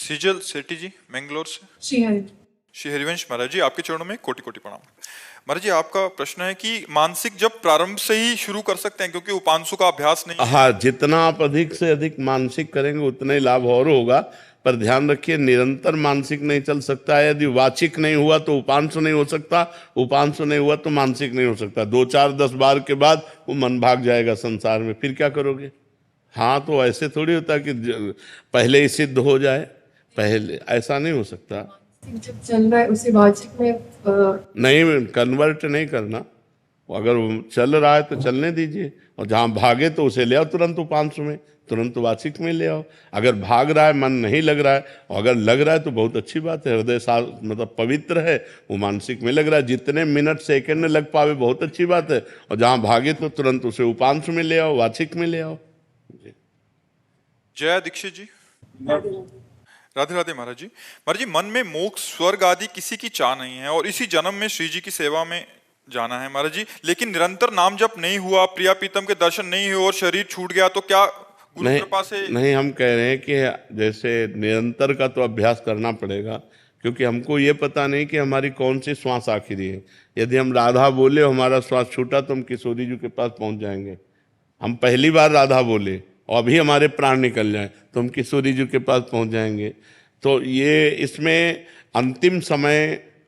Sizzle सेठी जी मैंगलोर से। श्री हरिवंश महाराज जी, आपके चरणों में कोटि कोटि प्रणाम। महाराज जी, आपका प्रश्न है कि मानसिक जप प्रारंभ से ही शुरू कर सकते हैं क्योंकि उपांशु का अभ्यास नहीं है। हाँ, जितना आप अधिक से अधिक मानसिक करेंगे उतना ही लाभ और होगा। पर ध्यान रखिए, निरंतर मानसिक नहीं चल सकता है। यदि वाचिक नहीं हुआ तो उपांशु नहीं हो सकता, उपांशु नहीं हुआ तो मानसिक नहीं हो सकता। 2 4 10 बार के बाद वो मन भाग जाएगा संसार में, फिर क्या करोगे? हाँ, तो ऐसे थोड़ी होता कि पहले ही सिद्ध हो जाए, पहले ऐसा नहीं हो सकता। जब चल रहा है उसे वाचिक में नहीं, कन्वर्ट नहीं करना। अगर वो चल रहा है तो चलने दीजिए, और जहाँ भागे तो उसे ले आओ तुरंत उपांशु में, तुरंत वाचिक में ले आओ। अगर भाग रहा है, मन नहीं लग रहा है, और अगर लग रहा है तो बहुत अच्छी बात है, हृदय सा मतलब पवित्र है, वो मानसिक में लग रहा है। जितने मिनट सेकंड में लग पावे बहुत अच्छी बात है, और जहाँ भागे तो तुरंत उसे उपांशु में ले आओ, वाचिक में ले आओ। जया दीक्षित जी। राधे राधे महाराज जी। महाराज जी, मन में मोक्ष स्वर्ग आदि किसी की चाह नहीं है और इसी जन्म में श्री जी की सेवा में जाना है महाराज जी, लेकिन निरंतर नाम जप नहीं हुआ, प्रिया प्रीतम के दर्शन नहीं हुए और शरीर छूट गया, तो क्या गुरु कृपा से? नहीं, हम कह रहे हैं कि जैसे निरंतर का तो अभ्यास करना पड़ेगा, क्योंकि हमको ये पता नहीं कि हमारी कौन सी श्वास आखिरी है। यदि हम राधा बोले और हमारा श्वास छूटा तो हम किशोरी जी के पास पहुंच जाएंगे। हम पहली बार राधा बोले और अभी हमारे प्राण निकल जाए तो हम किशोरी जी के पास पहुंच जाएंगे। तो ये इसमें अंतिम समय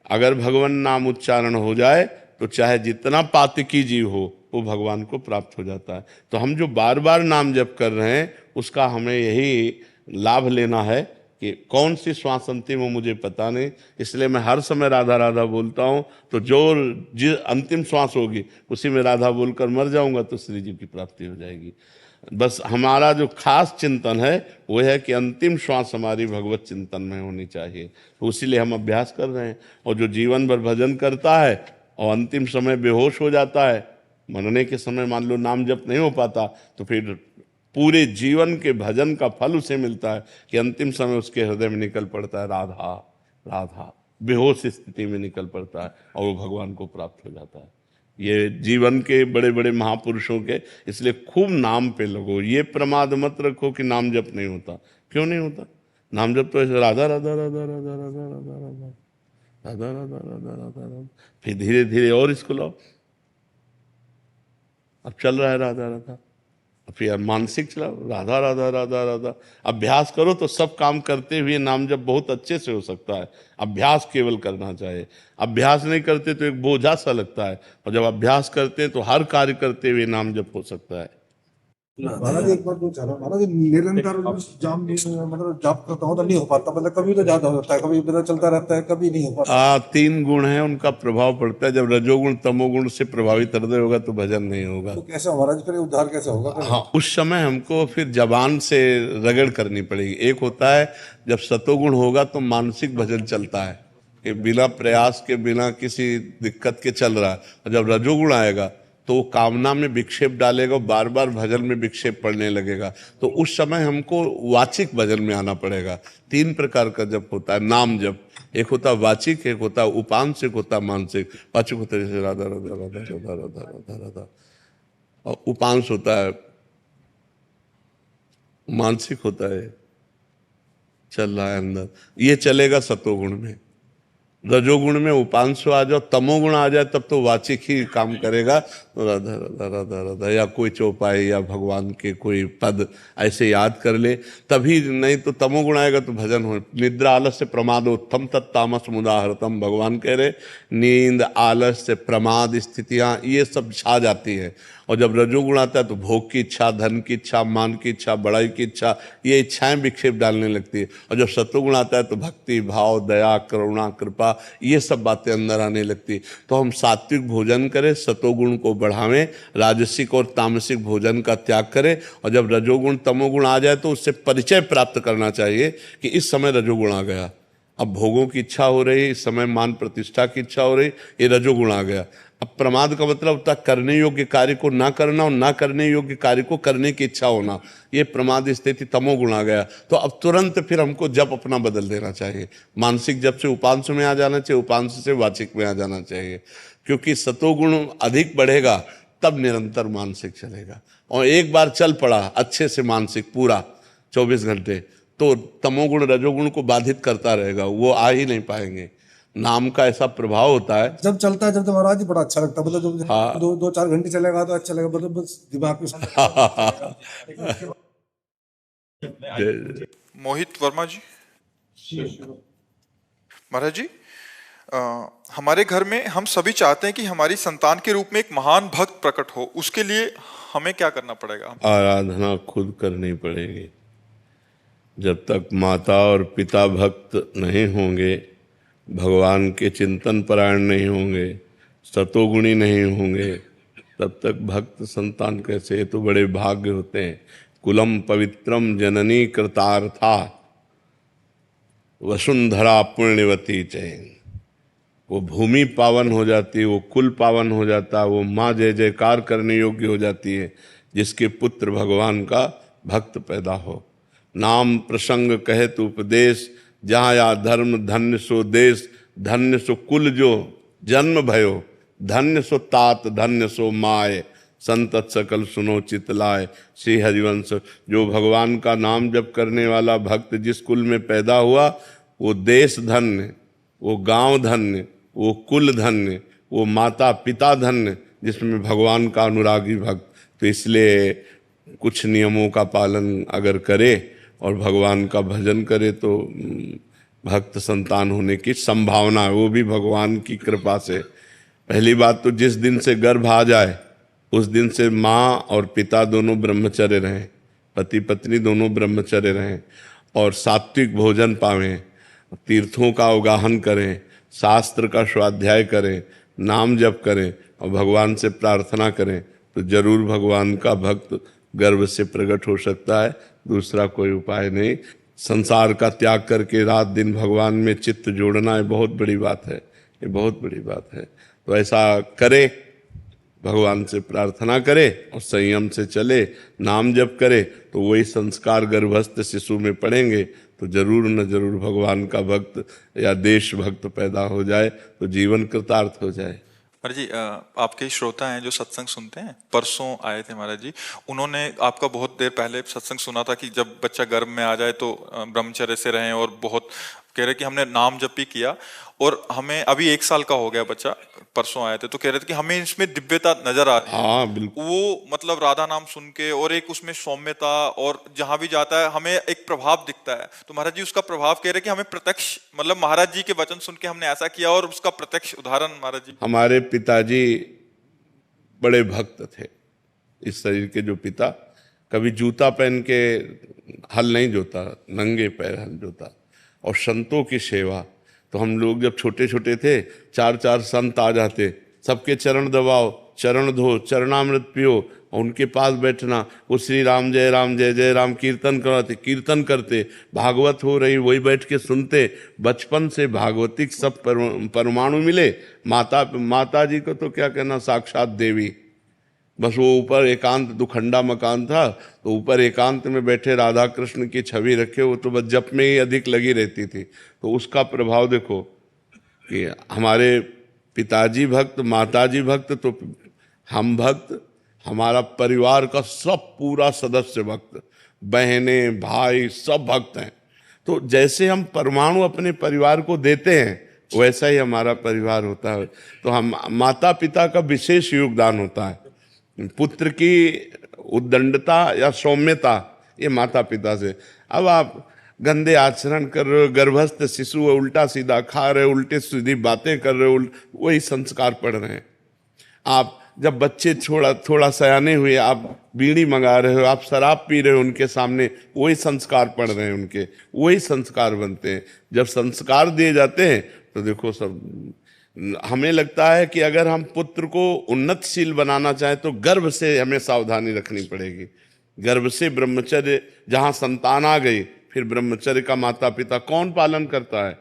अगर भगवान नाम उच्चारण हो जाए तो चाहे जितना पातकी जीव हो वो भगवान को प्राप्त हो जाता है। तो हम जो बार बार नाम जप कर रहे हैं उसका हमें यही लाभ लेना है कि कौन सी श्वास अंतिम हो मुझे पता नहीं, इसलिए मैं हर समय राधा राधा बोलता हूँ। तो जो अंतिम श्वास होगी उसी में राधा बोलकर मर जाऊंगा तो श्री जी की प्राप्ति हो जाएगी। बस हमारा जो खास चिंतन है वो है कि अंतिम श्वास हमारी भगवत चिंतन में होनी चाहिए, तो इसीलिए हम अभ्यास कर रहे हैं। और जो जीवन भर भजन करता है और अंतिम समय बेहोश हो जाता है, मरने के समय मान लो नाम जप नहीं हो पाता, तो फिर पूरे जीवन के भजन का फल उसे मिलता है कि अंतिम समय उसके हृदय में निकल पड़ता है राधा राधा, बेहोश स्थिति में निकल पड़ता है और वो भगवान को प्राप्त हो जाता है। ये जीवन के बड़े बड़े महापुरुषों के, इसलिए खूब नाम पे लगो। ये प्रमाद मत रखो कि नाम जप नहीं होता। क्यों नहीं होता? नाम जप तो ऐसे राधा राधा राधा राधा राधा राधा राधा राधा राधा राधा राधा राधा, फिर धीरे धीरे और इसको लाओ। अब चल रहा है राधा राधा, फिर मानसिक चलाओ राधा राधा राधा राधा। अभ्यास करो तो सब काम करते हुए नाम जप बहुत अच्छे से हो सकता है। अभ्यास केवल करना चाहिए। अभ्यास नहीं करते तो एक बोझा सा लगता है, और जब अभ्यास करते हैं तो हर कार्य करते हुए नाम जप हो सकता है। महाराज एक बात पूछा था महाराज, निरंतर जाम मतलब जाप करता हूँ तो नहीं हो पाता, मतलब कभी तो ज्यादा हो जाता है, कभी पता चलता रहता है, कभी नहीं हो पाता। 3 गुण हैं, उनका प्रभाव पड़ता है। जब रजोगुण तमोगुण से प्रभावित हृदय होगा तो भजन नहीं होगा। तो कैसे महाराज फिर उद्धार कैसे होगा? हाँ, उस समय हमको फिर जबान से रगड़ करनी पड़ेगी। एक होता है जब सतोगुण होगा तो मानसिक भजन चलता है कि बिना प्रयास के, बिना किसी दिक्कत के चल रहा है, और जब रजोगुण आएगा तो वो कामना में विक्षेप डालेगा, बार बार भजन में विक्षेप पड़ने लगेगा। तो उस समय हमको वाचिक भजन में आना पड़ेगा। 3 प्रकार का जप होता है नाम जप। एक होता है वाचिक, एक होता है उपांश, एक होता है मानसिक। वाचिक होता है जैसे राधा राधा राधा राधा राधा राधा राधा, और उपांश होता है, मानसिक होता है चल रहा है अंदर, ये चलेगा सतोगुण में। रजोगुण में उपांशु आ जाओ, तमोगुण आ जाए तब तो वाचिक ही काम करेगा। राधा राधा राधा राधा, या कोई चौपाई या भगवान के कोई पद ऐसे याद कर ले तभी, नहीं तो तमोगुण आएगा तो भजन हो। निद्रा आलस्य प्रमादोत्थम तत्तामस मुदाहरतम, भगवान कह रहे नींद आलस्य प्रमाद स्थितियाँ ये सब छा जाती है। और जब रजोगुण आता है तो भोग की इच्छा, धन की इच्छा, मान की इच्छा, बड़ाई की इच्छा, ये इच्छाएं विक्षेप डालने लगती है। और जब सत्वगुण आता है तो भक्ति भाव, दया, करुणा, कृपा, ये सब बातें अंदर आने लगती। तो हम सात्विक भोजन करें, सतोगुण को बढ़ावें, राजसिक और तामसिक भोजन का त्याग करें। और जब रजोगुण तमोगुण आ जाए तो उससे परिचय प्राप्त करना चाहिए कि इस समय रजोगुण आ गया, अब भोगों की इच्छा हो रही, इस समय मान प्रतिष्ठा की इच्छा हो रही, ये रजोगुण आ गया। अब प्रमाद का मतलब होता है करने योग्य कार्य को ना करना और ना करने योग्य कार्य को करने की इच्छा होना, ये प्रमाद स्थिति तमोगुण आ गया। तो अब तुरंत फिर हमको जप अपना बदल देना चाहिए। मानसिक जप से उपांश में आ जाना चाहिए, उपांश से वाचिक में आ जाना चाहिए, क्योंकि सतोगुण अधिक बढ़ेगा तब निरंतर मानसिक चलेगा। और एक बार चल पड़ा अच्छे से मानसिक पूरा 24 घंटे, तो तमोगुण रजोगुण को बाधित करता रहेगा, वो आ ही नहीं पाएंगे। नाम का ऐसा प्रभाव होता है। जब चलता है जब तो महाराज जी बड़ा अच्छा लगता है, मतलब जब हाँ। 2-4 घंटे चलेगा तो अच्छा लगेगा, मतलब बस दिमाग में लेकिन मोहित वर्मा जी। महाराज जी, हमारे घर में हम सभी चाहते हैं कि हमारी संतान के रूप में एक महान भक्त प्रकट हो, उसके लिए हमें क्या करना पड़ेगा? आराधना खुद करनी पड़ेगी। जब तक माता और पिता भक्त नहीं होंगे, भगवान के चिंतन परायण नहीं होंगे, सतोगुणी नहीं होंगे, तब तक भक्त संतान कैसे? ये तो बड़े भाग्य होते हैं। कुलम पवित्रम जननी कृतार्था वसुंधरा पुण्यवती चैन। वो भूमि पावन हो जाती है, वो कुल पावन हो जाता है, वो माँ जय जयकार करने योग्य हो जाती है जिसके पुत्र भगवान का भक्त पैदा हो। नाम प्रसंग कहे तो उपदेश, जहाँ या धर्म धन्य सो देश, धन्य सो कुल जो जन्म भयो, धन्य सो तात धन्य सो माय, संतत सकल सुनो चित लाए। श्री हरिवंश। जो भगवान का नाम जप करने वाला भक्त जिस कुल में पैदा हुआ, वो देश धन्य, वो गांव धन्य, वो कुल धन्य, वो माता पिता धन्य जिसमें भगवान का अनुरागी भक्त। तो इसलिए कुछ नियमों का पालन अगर करे और भगवान का भजन करे तो भक्त संतान होने की संभावना है, वो भी भगवान की कृपा से। पहली बात तो जिस दिन से गर्भ आ जाए उस दिन से माँ और पिता दोनों ब्रह्मचर्य रहें, पति पत्नी दोनों ब्रह्मचर्य रहें, और सात्विक भोजन पावें, तीर्थों का अवगाहन करें, शास्त्र का स्वाध्याय करें, नाम जप करें और भगवान से प्रार्थना करें, तो जरूर भगवान का भक्त गर्भ से प्रकट हो सकता है। दूसरा कोई उपाय नहीं। संसार का त्याग करके रात दिन भगवान में चित्त जोड़ना, ये बहुत बड़ी बात है, ये बहुत बड़ी बात है। तो ऐसा करे, भगवान से प्रार्थना करे और संयम से चले, नाम जप करे, तो वही संस्कार गर्भस्थ शिशु में पड़ेंगे तो जरूर न जरूर भगवान का भक्त या देश भक्त पैदा हो जाए तो जीवन कृतार्थ हो जाए। महाराज जी, आपके श्रोता हैं जो सत्संग सुनते हैं, परसों आए थे महाराज जी, उन्होंने आपका बहुत देर पहले सत्संग सुना था कि जब बच्चा गर्भ में आ जाए तो ब्रह्मचर्य से रहें, और बहुत कह रहे कि हमने नाम जप भी किया और हमें अभी 1 साल का हो गया बच्चा, परसों आए थे तो कह रहे थे कि हमें इसमें दिव्यता नजर आ रही है। हाँ बिल्कुल। वो मतलब राधा नाम सुन के और एक उसमें सौम्यता, और जहां भी जाता है हमें एक प्रभाव दिखता है। तो महाराज जी उसका प्रभाव कह रहे कि हमें प्रत्यक्ष, मतलब महाराज जी के वचन सुन के हमने ऐसा किया और उसका प्रत्यक्ष उदाहरण महाराज जी। हमारे पिताजी बड़े भक्त थे। इस शरीर के जो पिता कभी जूता पहन के हल नहीं जोता, नंगे पैर हल जोता, और संतों की सेवा। तो हम लोग जब छोटे छोटे थे, 4-4 संत आ जाते, सबके चरण दबाओ, चरण धो, चरणामृत पियो, और उनके पास बैठना, वो श्री राम जय जय राम कीर्तन कराते, कीर्तन करते, भागवत हो रही वही बैठ के सुनते। बचपन से भागवतिक सब परमाणु मिले। माता जी को तो क्या कहना, साक्षात देवी। बस वो ऊपर एकांत दुखंडा मकान था, तो ऊपर एकांत में बैठे राधा कृष्ण की छवि रखे, वो तो बस जप में ही अधिक लगी रहती थी। तो उसका प्रभाव देखो कि हमारे पिताजी भक्त, माताजी भक्त, तो हम भक्त, हमारा परिवार का सब पूरा सदस्य भक्त, बहनें भाई सब भक्त हैं। तो जैसे हम परमाणु अपने परिवार को देते हैं वैसा ही हमारा परिवार होता है। तो हम माता पिता का विशेष योगदान होता है। पुत्र की उद्दंडता या सौम्यता ये माता पिता से। अब आप गंदे आचरण कर रहे हो, गर्भस्थ शिशु है, उल्टा सीधा खा रहे हो, उल्टे सीधी बातें कर रहे हो, वही संस्कार पड़ रहे हैं। आप जब बच्चे थोड़ा सयाने हुए, आप बीड़ी मंगा रहे हो, आप शराब पी रहे हो उनके सामने, वही संस्कार पड़ रहे हैं उनके, वही संस्कार बनते हैं। जब संस्कार दिए जाते हैं तो देखो सब, हमें लगता है कि अगर हम पुत्र को उन्नतशील बनाना चाहें तो गर्भ से हमें सावधानी रखनी पड़ेगी। गर्भ से ब्रह्मचर्य, जहां संतान आ गई फिर ब्रह्मचर्य का माता पिता कौन पालन करता है?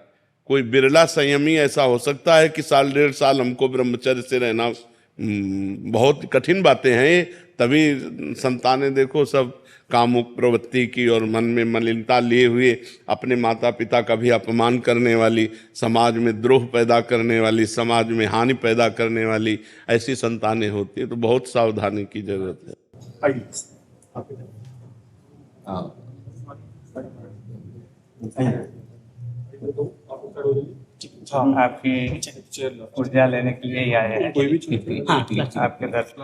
कोई बिरला संयमी ऐसा हो सकता है कि 1.5 साल हमको ब्रह्मचर्य से रहना, बहुत कठिन बातें हैं ये। तभी संतानें देखो सब कामुक प्रवृत्ति की और मन में मलिनता लिए हुए, अपने माता पिता का भी अपमान करने वाली, समाज में द्रोह पैदा करने वाली, समाज में हानि पैदा करने वाली ऐसी संतानें होती है। तो बहुत सावधानी की जरूरत है। आपकी ऊर्जा लेने के लिए ही आए हैं। आपके दर्शन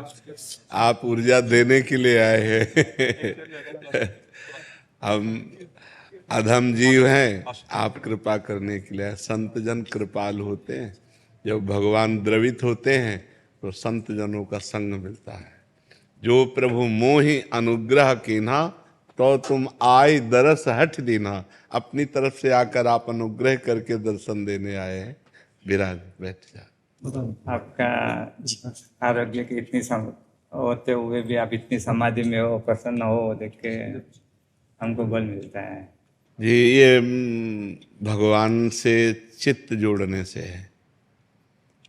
आप ऊर्जा देने के लिए आए हैं। हम अधम जीव हैं, आप कृपा करने के लिए आए। संत जन कृपालु होते हैं। जब भगवान द्रवित होते हैं तो संत जनों का संग मिलता है। जो प्रभु मोहि अनुग्रह कीन्हा, तो तुम आए दरस हठ दीना। अपनी तरफ से आकर आप अनुग्रह करके दर्शन देने आए हैं। विराज, बैठ जा। आपका आरोग्य की इतनी होते हुए भी आप इतनी समाधि में हो, प्रसन्न हो, देख के हमको बल मिलता है। जी, ये भगवान से चित्त जोड़ने से है।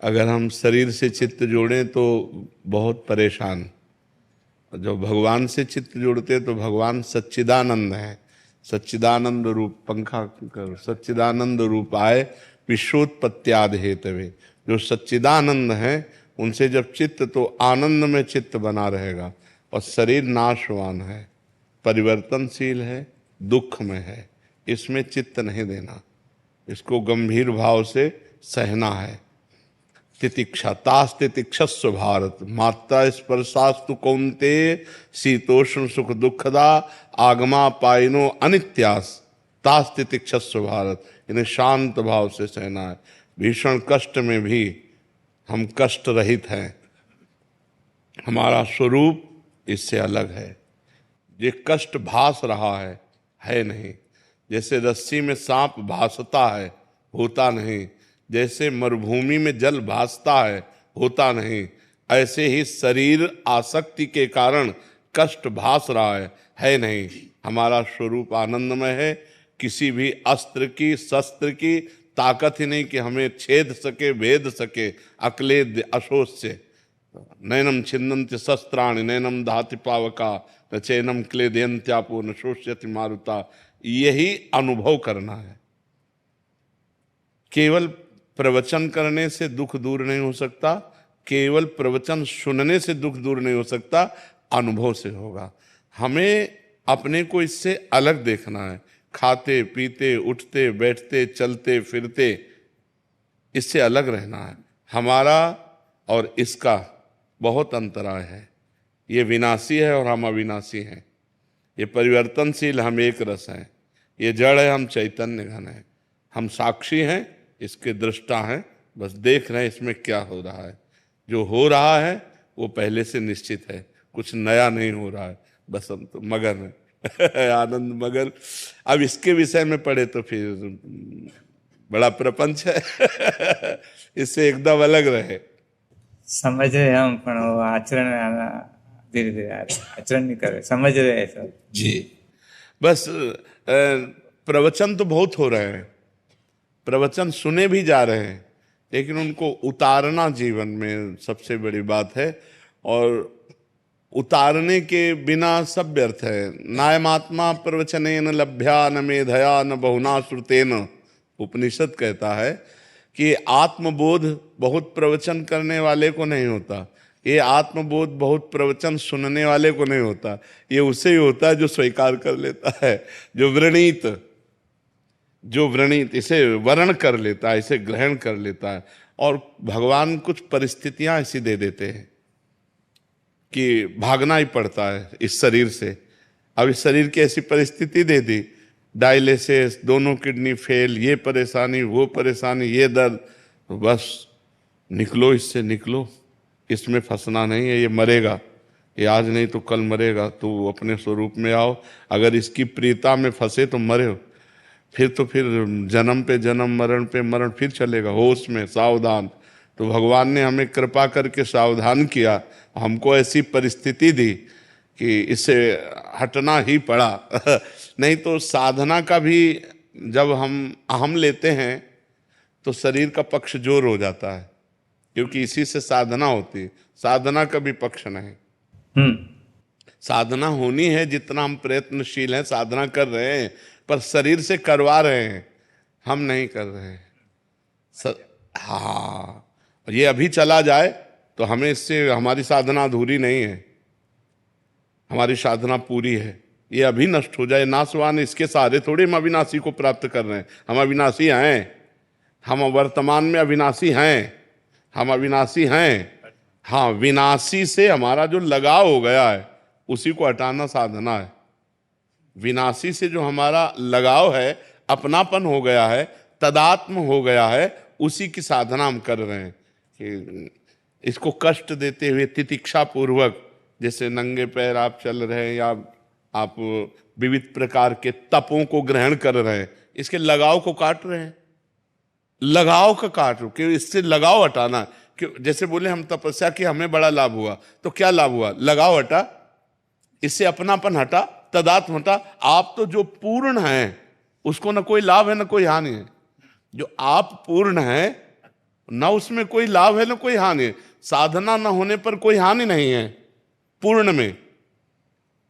अगर हम शरीर से चित्त जोड़ें तो बहुत परेशान। जब भगवान से चित्त जोड़ते तो भगवान सच्चिदानंद है। सच्चिदानंद रूप, पंखा करो, सच्चिदानंद रूप आए विश्वोत्पत्त्यादि हेतवे। जो सच्चिदानंद है उनसे जब चित्त, तो आनंद में चित्त बना रहेगा। और शरीर नाशवान है, परिवर्तनशील है, दुख में है, इसमें चित्त नहीं देना। इसको गंभीर भाव से सहना है। तितिक्षा तास तितिक्षस्व भारत, मात्रा स्पर्शास्तु कौन्ते, शीतोष्ण सुख दुखदा, आगमा पाइनो अनित्यास, तास तितिक्षस्व भारत। इन्हें शांत भाव से सहना है। भीषण कष्ट में भी हम कष्ट रहित हैं। हमारा स्वरूप इससे अलग है। ये कष्ट भास रहा है नहीं। जैसे रस्सी में सांप भासता है, होता नहीं। जैसे मरुभूमि में जल भासता है, होता नहीं। ऐसे ही शरीर आसक्ति के कारण कष्ट भास रहा है नहीं। हमारा स्वरूप आनंदमय है। किसी भी अस्त्र की, शस्त्र की ताकत ही नहीं कि हमें छेद सके, भेद सके। अक्लेद अशोच से नैनम छिन्दन्ति शस्त्राणि, नैनम दहाति पावका, न चैनम क्लेदयन्त्यापो, न शोष्यति मारुता। यही अनुभव करना है। केवल प्रवचन करने से दुख दूर नहीं हो सकता, केवल प्रवचन सुनने से दुख दूर नहीं हो सकता, अनुभव से होगा। हमें अपने को इससे अलग देखना है। खाते पीते, उठते बैठते, चलते फिरते, इससे अलग रहना है। हमारा और इसका बहुत अंतराय है। ये विनाशी है और हम अविनाशी हैं। ये परिवर्तनशील, हम एक रस हैं। ये जड़ है, हम चैतन्य घन हैं। हम साक्षी हैं, इसके दृष्टा हैं, बस देख रहे हैं इसमें क्या हो रहा है। जो हो रहा है वो पहले से निश्चित है, कुछ नया नहीं हो रहा है। बस हम तो मगन है आनंद मगन। अब इसके विषय में पढ़े तो फिर बड़ा प्रपंच है इससे एकदम अलग रहे। समझ रहे हम, पण वो आचरण में आना धीरे धीरे आचरण नहीं कर रहे, समझ रहे हैं सब जी। बस प्रवचन तो बहुत हो रहे हैं, प्रवचन सुने भी जा रहे हैं, लेकिन उनको उतारना जीवन में सबसे बड़ी बात है। और उतारने के बिना सब व्यर्थ है। नायमात्मा प्रवचनेन लभ्या न मेधया न बहुना श्रुतेन। उपनिषद कहता है कि आत्मबोध बहुत प्रवचन करने वाले को नहीं होता। ये आत्मबोध बहुत प्रवचन सुनने वाले को नहीं होता। ये उसे ही होता है जो स्वीकार कर लेता है, जो व्रणित इसे वर्ण कर लेता है, इसे ग्रहण कर लेता है। और भगवान कुछ परिस्थितियां ऐसी दे देते हैं कि भागना ही पड़ता है इस शरीर से। अब इस शरीर की ऐसी परिस्थिति दे दी, डायलिसिस, दोनों किडनी फेल, ये परेशानी, वो परेशानी, ये दर्द, तो बस निकलो, इससे निकलो, इसमें फंसना नहीं है। ये मरेगा, ये आज नहीं तो कल मरेगा। तो अपने स्वरूप में आओ। अगर इसकी प्रियता में फंसे तो मरे हो, फिर तो फिर जन्म पे जन्म, मरण पे मरण, फिर चलेगा। होश में, सावधान। तो भगवान ने हमें कृपा करके सावधान किया, हमको ऐसी परिस्थिति दी कि इससे हटना ही पड़ा नहीं तो साधना का भी जब हम लेते हैं तो शरीर का पक्ष जोर हो जाता है, क्योंकि इसी से साधना होती है। साधना का भी पक्ष नहीं। साधना होनी है, जितना हम प्रयत्नशील हैं, साधना कर रहे हैं, पर शरीर से करवा रहे हैं, हम नहीं कर रहे हैं। हाँ, ये अभी चला जाए तो हमें इससे, हमारी साधना अधूरी नहीं है, हमारी साधना पूरी है। ये अभी नष्ट हो जाए, नाशवान, इसके सहारे थोड़ी हम अविनाशी को प्राप्त कर रहे हैं। हम अविनाशी हैं, हम वर्तमान में अविनाशी हैं, हम अविनाशी हैं। हाँ, विनाशी से हमारा जो लगाव हो गया है उसी को हटाना साधना है। विनाशी से जो हमारा लगाव है, अपनापन हो गया है, तदात्म हो गया है, उसी की साधना हम कर रहे हैं। कि इसको कष्ट देते हुए तितिक्षा पूर्वक, जैसे नंगे पैर आप चल रहे हैं या आप विविध प्रकार के तपों को ग्रहण कर रहे हैं, इसके लगाव को काट रहे हैं। लगाव का काट, कि इससे लगाव हटाना है। कि जैसे बोले हम तपस्या की, हमें बड़ा लाभ हुआ, तो क्या लाभ हुआ? लगाव हटा, इससे अपनापन हटा, तदात्म हटा। आप तो जो पूर्ण हैं उसको न कोई लाभ है न कोई हानि है। जो आप पूर्ण है न उसमें कोई लाभ है न कोई हानि है। साधना न होने पर कोई हानि नहीं है पूर्ण में,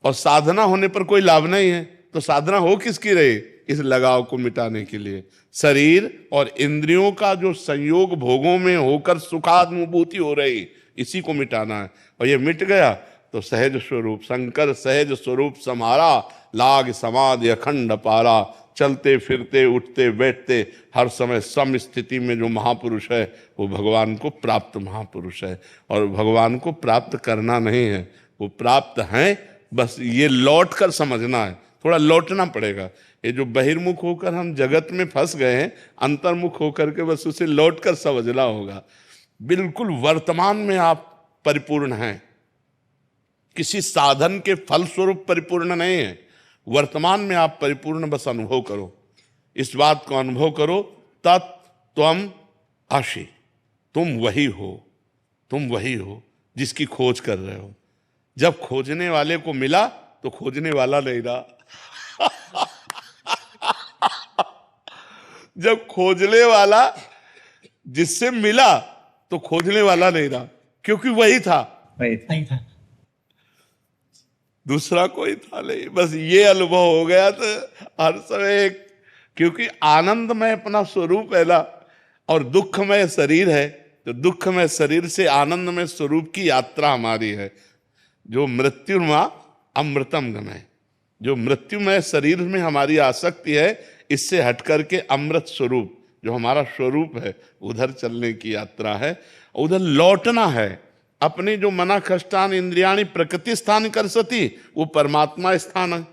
और साधना होने पर कोई लाभ नहीं है। तो साधना हो किसकी रही? इस लगाव को मिटाने के लिए। शरीर और इंद्रियों का जो संयोग भोगों में होकर सुखानुभूति हो रही, इसी को मिटाना है। और ये मिट गया तो सहज स्वरूप, शंकर सहज स्वरूप समारा, लाग समाधि अखंड पारा। चलते फिरते उठते बैठते हर समय सम स्थिति में जो महापुरुष है वो भगवान को प्राप्त महापुरुष है। और भगवान को प्राप्त करना नहीं है, वो प्राप्त हैं, बस ये लौट कर समझना है। थोड़ा लौटना पड़ेगा। ये जो बहिर्मुख होकर हम जगत में फंस गए हैं, अंतर्मुख होकर के बस उसे लौट कर समझना होगा। बिल्कुल वर्तमान में आप परिपूर्ण हैं, किसी साधन के फलस्वरूप परिपूर्ण नहीं है। वर्तमान में आप परिपूर्ण बस अनुभव करो, इस बात को अनुभव करो, तत्त्वम् असि, तुम वही हो, तुम वही हो जिसकी खोज कर रहे हो। जब खोजने वाले को मिला तो खोजने वाला नहीं रहा। जब खोजने वाला जिससे मिला तो खोजने वाला नहीं रहा, क्योंकि वही था, वही था। दूसरा कोई था नहीं। बस ये अनुभव हो गया तो हर समय क्योंकि आनंदमय अपना स्वरूप है ना, और दुखमय शरीर है, तो दुखमय शरीर से आनंदमय स्वरूप की यात्रा हमारी है। जो मृत्युर्मा अमृतम गमय, जो मृत्युमय शरीर में हमारी आसक्ति है, इससे हट करके अमृत स्वरूप जो हमारा स्वरूप है उधर चलने की यात्रा है। उधर लौटना है। अपने जो मना कष्टान इंद्रियाणी प्रकृति स्थान कर सती, वो परमात्मा स्थान है,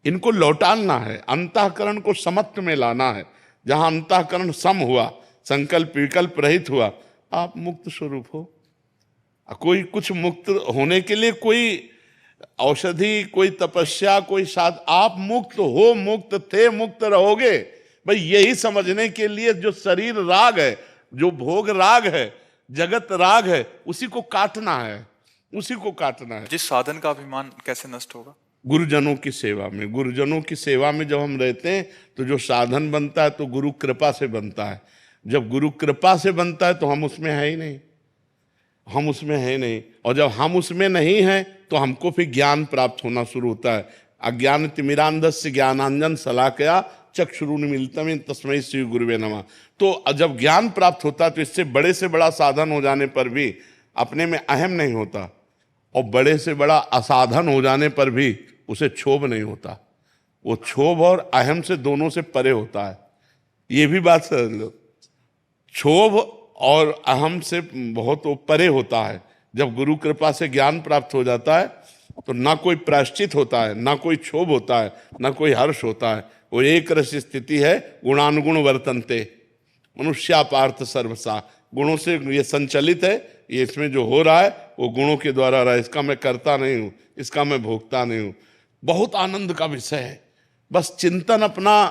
इनको लौटाना है। अंतःकरण को समत्व में लाना है। जहां अंतःकरण सम हुआ, संकल्प विकल्प रहित हुआ, आप मुक्त स्वरूप हो। कोई कुछ मुक्त होने के लिए कोई औषधि, कोई तपस्या, कोई साध, आप मुक्त हो, मुक्त थे, मुक्त रहोगे। भाई यही समझने के लिए जो शरीर राग है, जो भोग राग है, जगत राग है, उसी को काटना है, उसी को काटना है। जिस साधन का अभिमान कैसे नष्ट होगा? गुरुजनों की सेवा में, गुरुजनों की सेवा में जब हम रहते हैं तो जो साधन बनता है तो गुरु कृपा से बनता है। जब गुरु कृपा से बनता है तो हम उसमें है ही नहीं, हम उसमें है नहीं। और जब हम उसमें नहीं हैं तो हमको फिर ज्ञान प्राप्त होना शुरू होता है। अज्ञान तिमिरांधस्य ज्ञानांजन शलाकया चक्षुरुन्मीलितम तस्मै श्री गुरुवे नमः। तो जब ज्ञान प्राप्त होता है तो इससे बड़े से बड़ा साधन हो जाने पर भी अपने में अहम नहीं होता, और बड़े से बड़ा असाधन हो जाने पर भी उसे क्षोभ नहीं होता। वो क्षोभ और अहम से दोनों से परे होता है। ये भी बात समझ लो, क्षोभ और अहम से बहुत परे होता है। जब गुरु कृपा से ज्ञान प्राप्त हो जाता है तो ना कोई प्रायश्चित होता है, ना कोई क्षोभ होता है, ना कोई हर्ष होता है। वो एक रस स्थिति है, गुणानुगुण वर्तन्ते मनुष्यापार्थ सर्वसा। गुणों से ये संचलित है, ये इसमें जो हो रहा है वो गुणों के द्वारा रहा है। इसका मैं करता नहीं हूँ, इसका मैं भोगता नहीं हूँ। बहुत आनंद का विषय है। बस चिंतन अपना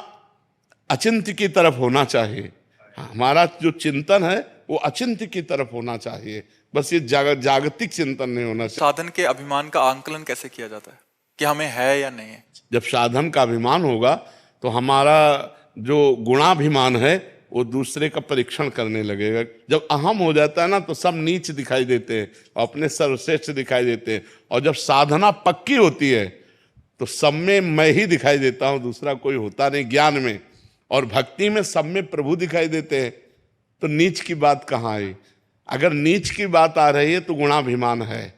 अचिंत्य की तरफ होना चाहिए। हमारा जो चिंतन है वो अचिंत्य की तरफ होना चाहिए। बस ये जागतिक चिंतन नहीं होना चाहिए। साधन के अभिमान का आंकलन कैसे किया जाता है कि हमें है या नहीं है? जब साधन का अभिमान होगा तो हमारा जो गुणाभिमान है वो दूसरे का परीक्षण करने लगेगा। जब अहम हो जाता है ना तो सब नीच दिखाई देते हैं, अपने सर्वश्रेष्ठ दिखाई देते हैं। और जब साधना पक्की होती है तो सब में मैं ही दिखाई देता हूँ, दूसरा कोई होता नहीं। ज्ञान में और भक्ति में सब में प्रभु दिखाई देते हैं, तो नीच की बात कहाँ आई? अगर नीच की बात आ रही है तो गुणाभिमान है,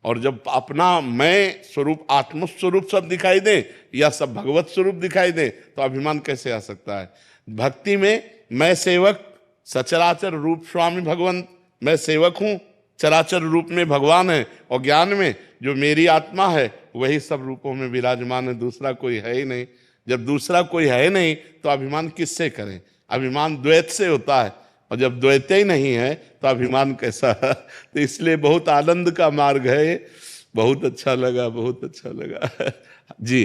और जब अपना मैं स्वरूप आत्म स्वरूप सब दिखाई दे या सब भगवत स्वरूप दिखाई दे तो अभिमान कैसे आ सकता है। भक्ति में मैं सेवक, सचराचर रूप स्वामी भगवंत, मैं सेवक हूँ, चराचर रूप में भगवान है, और ज्ञान में जो मेरी आत्मा है वही सब रूपों में विराजमान है, दूसरा कोई है ही नहीं। जब दूसरा कोई है नहीं तो अभिमान किससे करें। अभिमान द्वैत से होता है, और जब द्वैत ही नहीं है तो अभिमान कैसा। तो इसलिए बहुत आनंद का मार्ग है। बहुत अच्छा लगा, बहुत अच्छा लगा। जी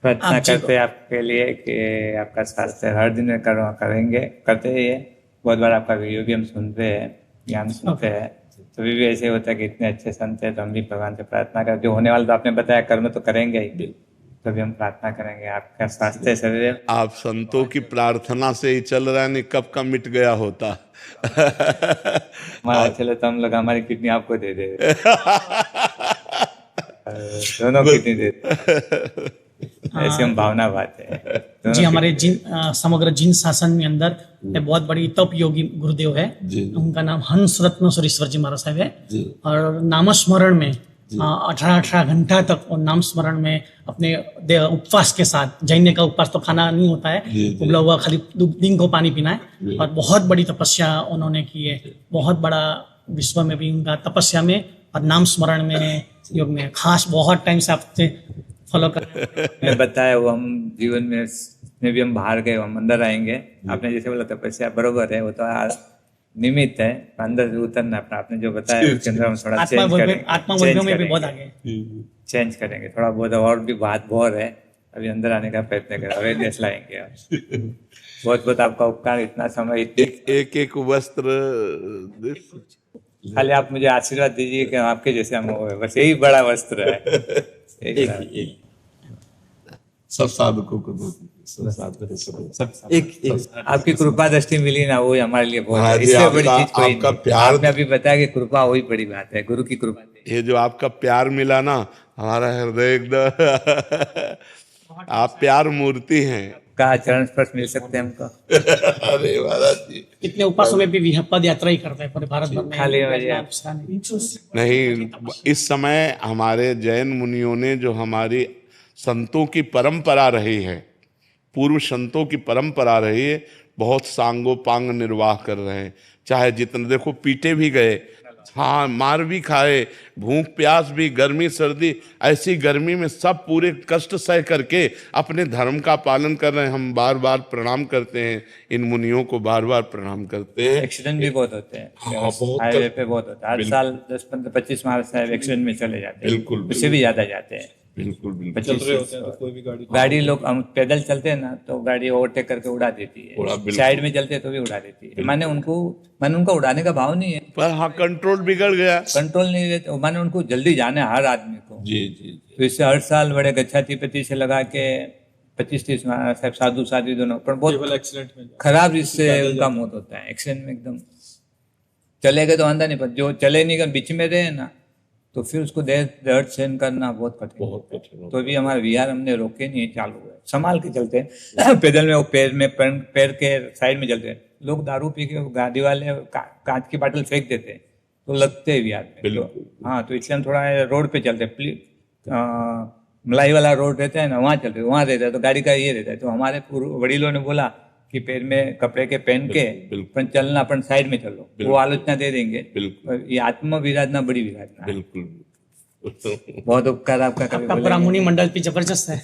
प्रार्थना करते हैं आपके लिए कि आपका स्वास्थ्य हर दिन में करेंगे, करते ही है। बहुत बार आपका वीडियो भी हम सुनते हैं, ज्ञान सुनते हैं, तो भी ऐसे होता है कि इतने अच्छे संत हैं, तो हम भी भगवान से प्रार्थना करें। जो होने वाला तो आपने बताया कर्म तो करेंगे ही, तभी हम प्रार्थना करेंगे आपका स्वास्थ्य शरीर। आप संतों की प्रार्थना से ही चल रहा है, नहीं कब का मिट गया होता। हमारा चले तो हम लोग हमारी किडनी आपको दे दे। दोनों किडनी दे दे। ऐसी हम भावना बात है। जी हमारे समग्र जिन शासन में अंदर एक बहुत बड़ी तप योगी गुरुदेव है, उनका नाम हंस रत्न सुरेश्वर जी महाराज साहब है, और नामस्मरण में 18 घंटा तक और नाम स्मरण में अपने उपवास के साथ, जैन का उपवास तो खाना नहीं होता है, उबला हुआ खाली दिन को पानी पीना है, और बहुत बड़ी तपस्या उन्होंने की है। बहुत बड़ा विश्व में भी उनका तपस्या में और नाम स्मरण में, योग में खास बहुत टाइम से आपसे फॉलो कर। मैंने बताया वो हम जीवन में भी हम बाहर गए, हम अंदर आएंगे। आपने जैसे बोला तपस्या बरोबर है, वो तो निमित्त है, अंदर से उतरना अपना। आपने जो बताया उसके अंदर हम थोड़ा चेंज करेंगे, आत्मा वर्गों में भी बहुत आगे चेंज करेंगे थोड़ा बहुत, और भी बात बहुत है, अभी अंदर आने का प्रयत्न करें, अवेयरनेस लाएंगे। बहुत बहुत आपका उपकार, इतना समय, एक वस्त्र खाली आप मुझे आशीर्वाद दीजिए कि आपके जैसे हम हो, बस यही बड़ा वस्त्र है। सब साधकों को आपकी कृपा दृष्टि मिली ना, वो हमारे लिए बहुत हाँ है। जी, इससे बड़ी आपका- चीज कोई आपका नहीं। प्यार- आपने अभी बताया कि कृपा वही बड़ी बात है, गुरु की कृपा। ये जो आपका प्यार मिला ना, हमारा हृदय एकदम आप प्यार मूर्ति हैं। का चरण स्पर्श मिल सकते हैं हमको। अरे महाराज जी, कितने उपासों में भी पद यात्रा ही करते हैं पूरे भारत भर में। खाली हो जाए। नहीं, इस समय हमारे जैन मुनियों ने जो हमारी संतों की परंपरा रही है, पूर्व संतों की परंपरा रही है, बहुत सांगोपांग निर्वाह कर रहे हैं। चाहे जितने देखो, पीटे भी गए, हाँ मार भी खाए, भूख प्यास भी, गर्मी सर्दी, ऐसी गर्मी में सब पूरे कष्ट सह करके अपने धर्म का पालन कर रहे हैं। हम बार बार प्रणाम करते हैं, इन मुनियों को बार बार प्रणाम करते हैं। एक्सीडेंट भी बहुत होते हैं, हाँ, बहुत हाईवे पे बहुत होता है। हर साल 10-15-25 महाराज साहब एक्सीडेंट में चले जाते हैं, बिल्कुल, उससे भी ज्यादा जाते हैं। बिल्कुल बिल्कुल। 25 गाड़ी लोग हम पैदल चलते हैं ना, तो गाड़ी ओवरटेक करके उड़ा देती है, साइड में चलते हैं तो भी उड़ा देती है। मैंने उनका उड़ाने का भाव नहीं है, पर हाँ, कंट्रोल बिगड़ गया, कंट्रोल नहीं रहते। मैंने उनको जल्दी जाना है हर आदमी को। जी जी। तो इससे हर साल बड़े गच्छातिपति से लगा के 25-30 साहब साधु साधु दोनों, पर बहुत खराब इससे उनका मौत होता है एक्सीडेंट में। एकदम चले गए तो आंदा नहीं, पर जो चले नहीं गए, बीच में रहे ना, तो फिर उसको दर्द सहन करना बहुत कठिन। तो भी हमारा विहार हमने रोके नहीं, चालू है, संभाल के चलते हैं। पैदल में वो पैर के साइड में चलते हैं। लोग दारू पी के गाड़ी वाले कांच की बाटल फेंक देते हैं, तो लगते हैं विहार में। तो, हाँ, तो इसलिए हम थोड़ा रोड पे चलते हैं। मलाई वाला रोड रहता है ना, वहाँ चलते, वहाँ रहता है तो गाड़ी का ये रहता है। तो हमारे वडीलों ने बोला कि पैर में कपड़े के पहन के अपन चलना, अपन साइड में चलो, वो आलोचना दे देंगे। ये आत्म विराधना बड़ी विराधना है। बिल्कुल बहुत उपकार आपका। आपका पूरा मुनि मंडल भी जबरदस्त है।